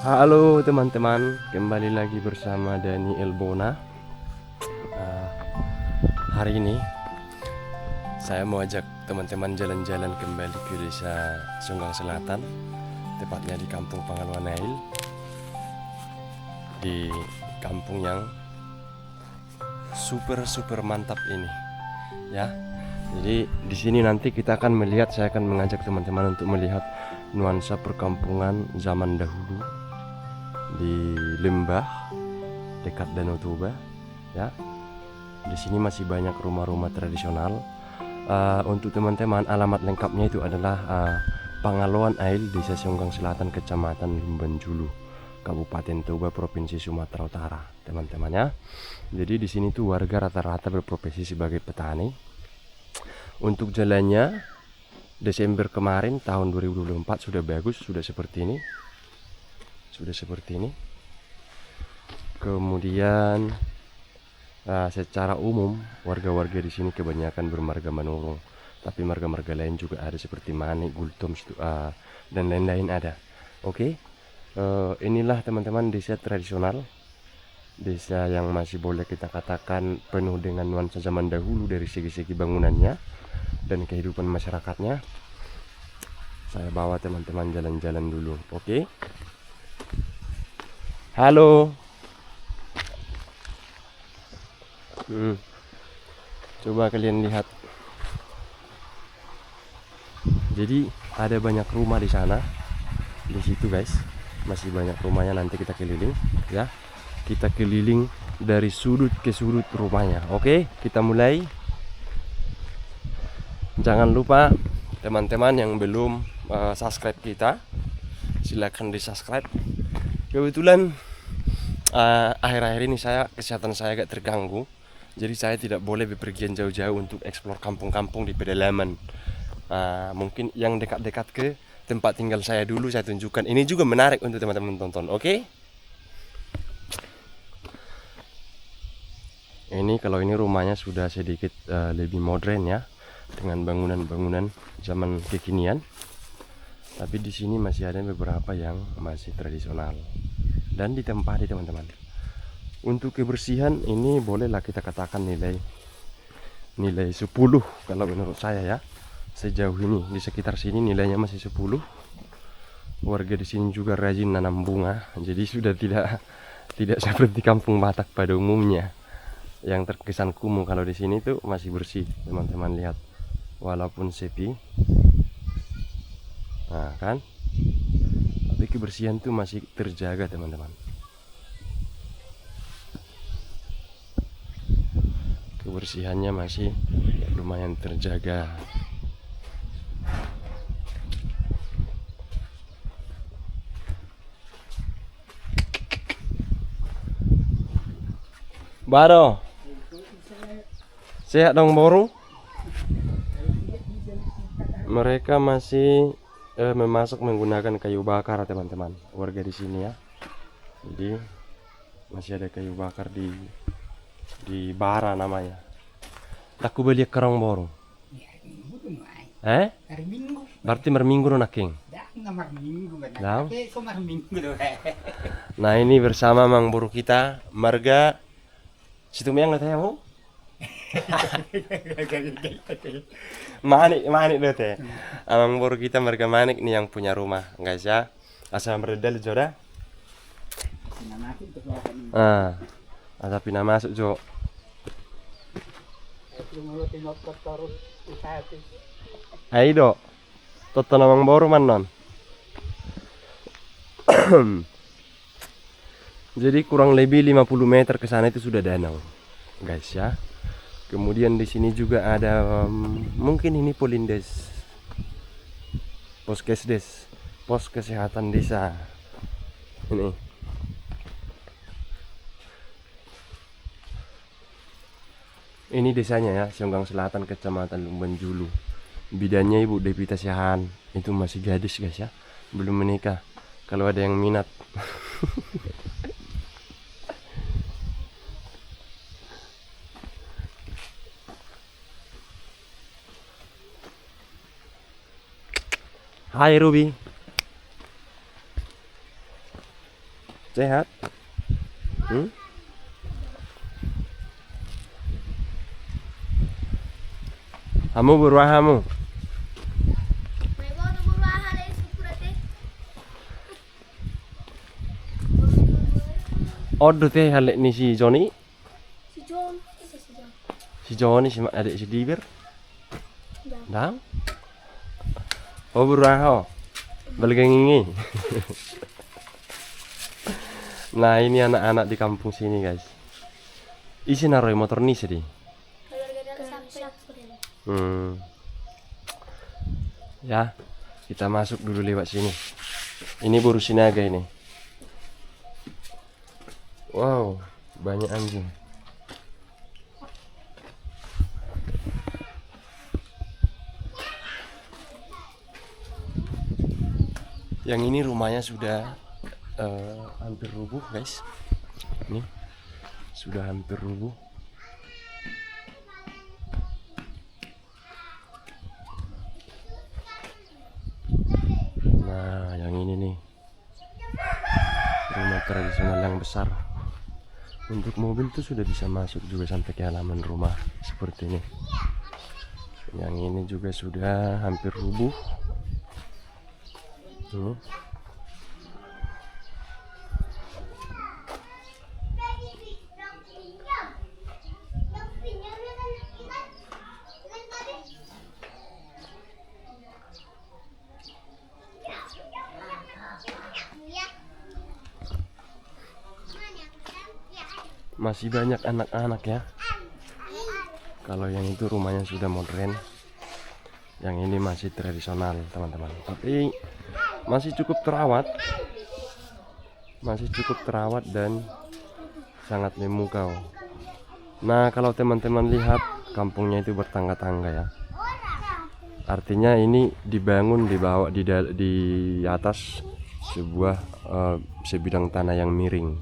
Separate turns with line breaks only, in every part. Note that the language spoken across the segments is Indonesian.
Halo teman-teman, kembali lagi bersama Dani Elbona. Hari ini saya mau ajak teman-teman jalan-jalan kembali ke desa Sunggang Selatan, tepatnya di Kampung Pangaluan Nail, di kampung yang super mantap ini, ya. Jadi di sini nanti kita akan melihat, saya akan mengajak teman-teman untuk melihat nuansa perkampungan zaman dahulu di lembah dekat Danau Toba, ya. Di sini masih banyak rumah-rumah tradisional. Untuk teman-teman, alamat lengkapnya itu adalah Pangaluan Ail, Desa Sunggang Selatan, Kecamatan Lumban Julu, Kabupaten Toba, Provinsi Sumatera Utara, teman-temannya. Jadi di sini tuh warga rata-rata berprofesi sebagai petani. Untuk jalannya Desember kemarin tahun 2024 sudah bagus, sudah seperti ini. Kemudian secara umum warga-warga di sini kebanyakan bermarga Manurung, tapi marga-marga lain juga ada seperti Manik, Gultom, dan lain-lain ada. Oke. Inilah teman-teman desa tradisional, desa yang masih boleh kita katakan penuh dengan nuansa zaman dahulu dari segi-segi bangunannya dan kehidupan masyarakatnya. Saya bawa teman-teman jalan-jalan dulu, oke? Halo. Coba kalian lihat. Jadi ada banyak rumah di sana, di situ guys. Masih banyak rumahnya, nanti kita keliling, ya. Kita keliling dari sudut ke sudut rumahnya. Oke, kita mulai. Jangan lupa teman-teman yang belum subscribe kita, silahkan di subscribe. Kebetulan akhir-akhir ini kesehatan saya agak terganggu, jadi saya tidak boleh bepergian jauh-jauh untuk eksplor kampung-kampung di pedalaman. Mungkin yang dekat-dekat ke tempat tinggal saya dulu saya tunjukkan. Ini juga menarik untuk teman-teman tonton, oke? Ini kalau ini rumahnya sudah sedikit lebih modern, ya, dengan bangunan-bangunan zaman kekinian. Tapi di sini masih ada beberapa yang masih tradisional dan ditempati teman-teman. Untuk kebersihan ini bolehlah kita katakan nilai 10 kalau menurut saya, ya. Sejauh ini di sekitar sini nilainya masih 10. Warga di sini juga rajin nanam bunga, jadi sudah tidak seperti kampung Batak pada umumnya yang terkesan kumuh. Kalau di sini tuh masih bersih, teman-teman lihat, walaupun sepi. Nah kan, tapi kebersihan tuh masih terjaga teman-teman. Kebersihannya masih lumayan terjaga. Baro, sehat dong Boru? Mereka masih memasak menggunakan kayu bakar teman-teman, warga di sini, ya. Jadi masih ada kayu bakar di bara namanya. Aku beli kerang Boru. Berarti merminggu lo naking. Nah ini bersama Mang Boru kita, marga Situ yang lo teh mau? Manik lo teh. Amang baru kita mereka manik nih yang punya rumah, guys ya. Asal meredal jodoh. Ada pindah masuk Jo. Ayo dok. Toto namang baru manon. Jadi kurang lebih 50 meter ke sana itu sudah danau, guys ya. Kemudian di sini juga ada mungkin ini Polindes, Poskesdes, pos kesehatan desa. Ini desanya ya, Sionggang Selatan, Kecamatan Lumban Julu. Bidannya Ibu Devita Siahaan, itu masih gadis guys ya, belum menikah. Kalau ada yang minat. Hai Ruby. Sehat? Kamu berwah kamu? Order teh halek ni si Johnny? Si Johnny si adik si Diber? Dang? Oh berwah ho? Balagang ini. Nah ini anak-anak di kampung sini guys. Isi naruh motor nih sedih. Ya, kita masuk dulu lewat sini. Ini Boru Sinaga ini. Wow, banyak anjing. Yang ini rumahnya sudah hampir rubuh guys. Ini sudah hampir rubuh. Nah, yang ini nih rumah tradisional yang besar. Untuk mobil tuh sudah bisa masuk juga sampai ke halaman rumah seperti ini. Yang ini juga sudah hampir rubuh. Masih banyak anak-anak ya. Kalau yang itu rumahnya sudah modern, yang ini masih tradisional teman-teman. Tapi masih cukup terawat dan sangat memukau. Nah kalau teman-teman lihat kampungnya itu bertangga-tangga ya. Artinya ini dibangun di atas sebuah sebidang tanah yang miring.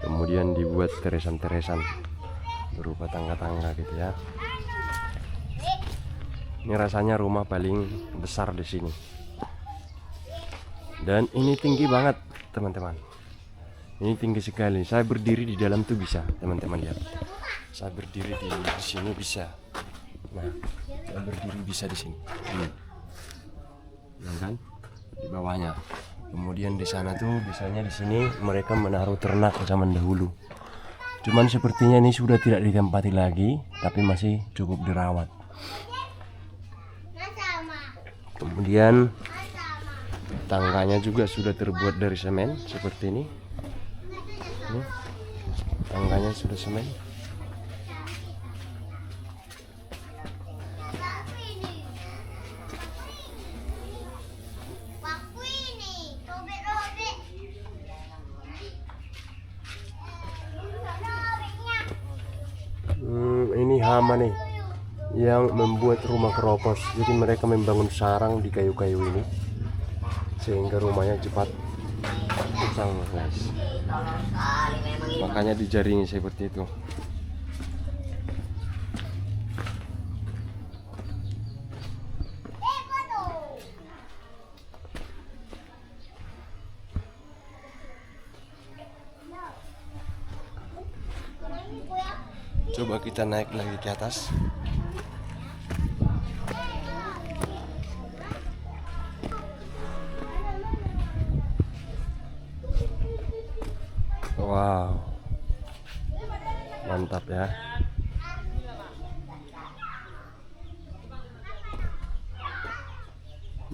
Kemudian dibuat teresan-teresan berupa tangga-tangga gitu ya. Ini rasanya rumah paling besar di sini. Dan ini tinggi banget teman-teman. Ini tinggi sekali. Saya berdiri di dalam tuh bisa, teman-teman lihat. Saya berdiri di sini bisa. Nah, saya berdiri bisa di sini. Ya kan? Di bawahnya. Kemudian di sana tuh biasanya di sini mereka menaruh ternak zaman dahulu. Cuman sepertinya ini sudah tidak ditempati lagi, tapi masih cukup dirawat. Kemudian tangganya juga sudah terbuat dari semen seperti ini. Tangganya sudah semen. Ini hama nih yang membuat rumah keropos. Jadi mereka membangun sarang di kayu-kayu ini sehingga rumahnya cepat usang guys. Makanya dijaringi seperti itu. Coba kita naik lagi ke atas. Wow, mantap ya.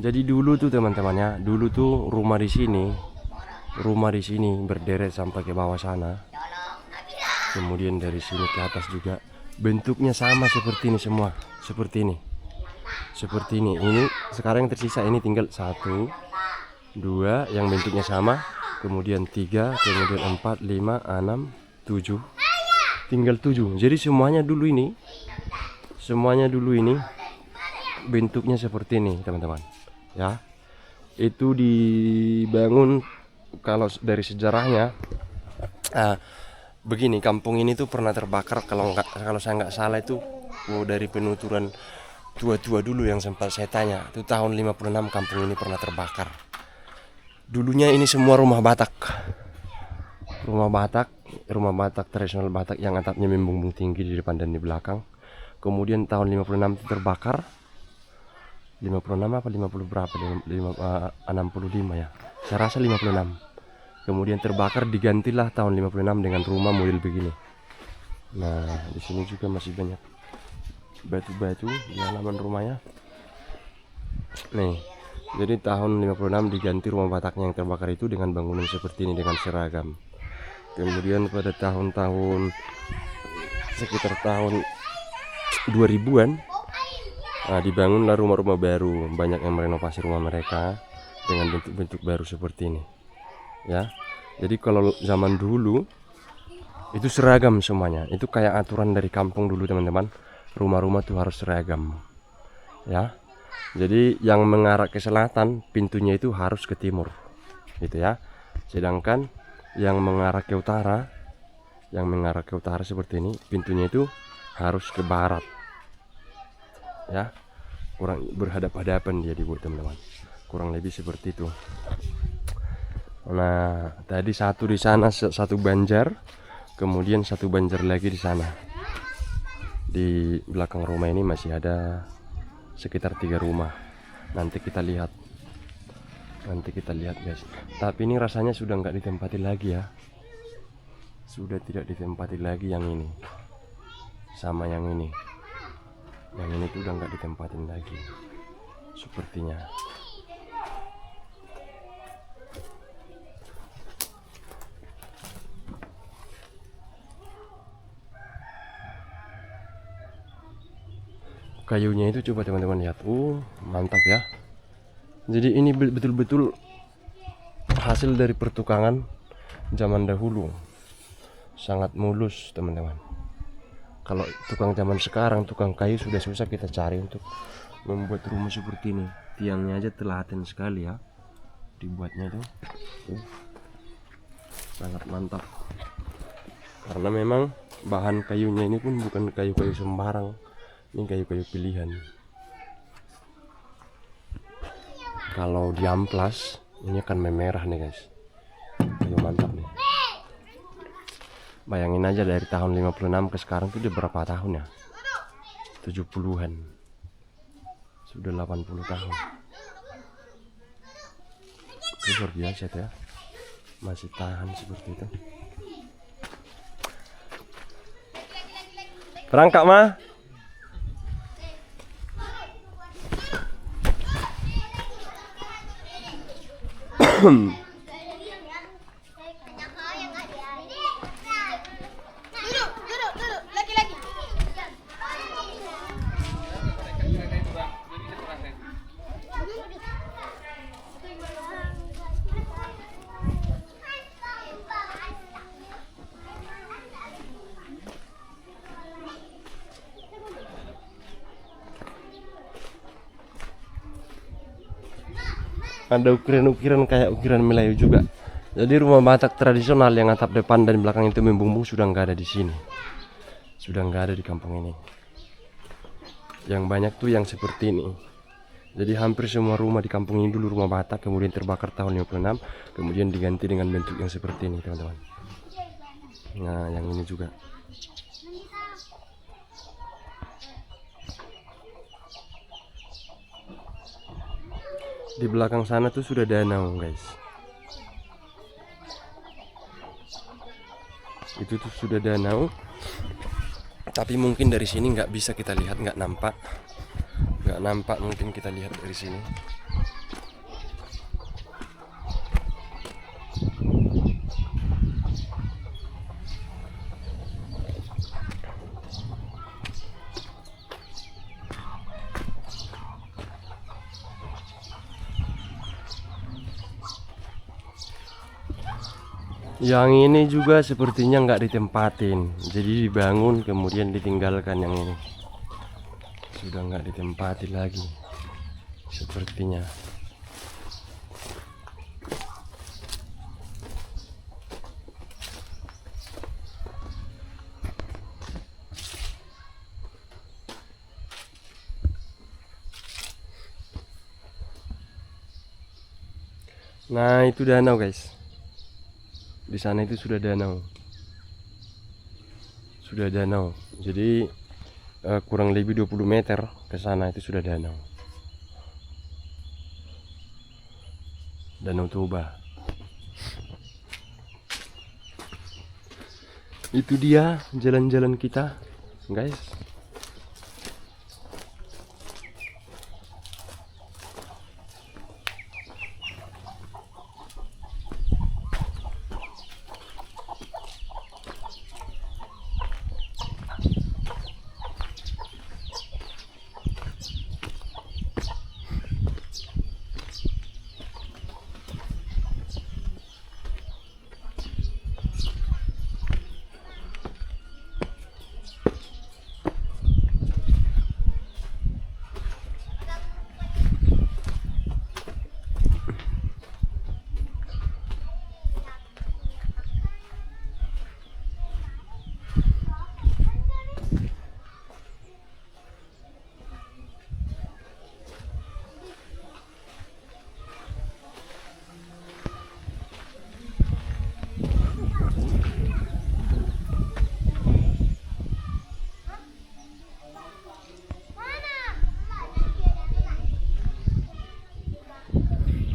Jadi dulu tuh teman-temannya, dulu tuh rumah di sini berderet sampai ke bawah sana. Kemudian dari sini ke atas juga bentuknya sama seperti ini semua, seperti ini. Ini sekarang yang tersisa ini tinggal 1, 2 yang bentuknya sama, kemudian 3, kemudian 4, 5, 6, 7. Tinggal 7. Jadi semuanya dulu ini bentuknya seperti ini, teman-teman. Ya. Itu dibangun kalau dari sejarahnya begini, kampung ini tuh pernah terbakar kalau saya nggak salah itu dari penuturan tua-tua dulu yang sempat saya tanya. Itu tahun 56 kampung ini pernah terbakar. Dulunya ini semua rumah Batak. Rumah Batak tradisional Batak yang atapnya membumbung tinggi di depan dan di belakang. Kemudian tahun 56 itu terbakar. 56 apa 50 berapa? 65 ya. Saya rasa 56. Kemudian terbakar, digantilah tahun 56 dengan rumah model begini. Nah, di sini juga masih banyak batu-batu di halaman rumahnya. Nih, jadi tahun 56 diganti rumah Bataknya yang terbakar itu dengan bangunan seperti ini dengan seragam. Kemudian pada tahun-tahun sekitar tahun 2000-an dibangunlah rumah-rumah baru. Banyak yang merenovasi rumah mereka dengan bentuk-bentuk baru seperti ini. Ya. Jadi kalau zaman dulu itu seragam semuanya. Itu kayak aturan dari kampung dulu, teman-teman. Rumah-rumah tuh harus seragam. Ya. Jadi yang mengarah ke selatan pintunya itu harus ke timur. Gitu ya. Sedangkan yang mengarah ke utara seperti ini pintunya itu harus ke barat. Ya, kurang berhadap-hadapan dia dibuat, teman-teman. Kurang lebih seperti itu. Nah, tadi satu di sana, satu banjar, kemudian satu banjar lagi di sana. Di belakang rumah ini masih ada sekitar 3 rumah. Nanti kita lihat, guys. Tapi ini rasanya sudah nggak ditempati lagi ya. Sudah tidak ditempati lagi yang ini, sama yang ini. Yang ini tuh udah nggak ditempatin lagi sepertinya. Kayunya itu coba teman-teman lihat. Mantap ya. Jadi ini betul-betul hasil dari pertukangan zaman dahulu. Sangat mulus, teman-teman. Kalau tukang zaman sekarang, tukang kayu sudah susah kita cari untuk membuat rumah seperti ini. Tiangnya aja telaten sekali ya dibuatnya tuh. Sangat mantap. Karena memang bahan kayunya ini pun bukan kayu-kayu sembarang. Ini kayu-kayu pilihan. Kalau diamplas ini akan memerah nih, guys. Kayu mantap nih. Bayangin aja dari tahun 56 ke sekarang tuh udah berapa tahun ya? 70-an. Sudah 80 tahun. Itu luar biasa ya. Masih tahan seperti itu. Berangkat mah. Ada ukiran-ukiran kayak ukiran Melayu juga. Jadi rumah Batak tradisional yang atap depan dan belakang itu membumbung sudah nggak ada di sini. Sudah nggak ada di kampung ini. Yang banyak tuh yang seperti ini. Jadi hampir semua rumah di kampung ini dulu rumah Batak, kemudian terbakar tahun 56, kemudian diganti dengan bentuk yang seperti ini, teman-teman. Nah, yang ini juga. Di belakang sana tuh sudah danau, guys. Itu tuh sudah danau. Tapi mungkin dari sini nggak bisa kita lihat, nggak nampak mungkin kita lihat dari sini. Yang ini juga sepertinya nggak ditempatin, jadi dibangun kemudian ditinggalkan. Yang ini sudah nggak ditempati lagi sepertinya. Nah, itu danau, guys. Di sana itu sudah danau. Sudah danau. Jadi kurang lebih 20 meter ke sana itu sudah danau. Danau Toba. Itu dia jalan-jalan kita, guys.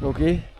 Oke.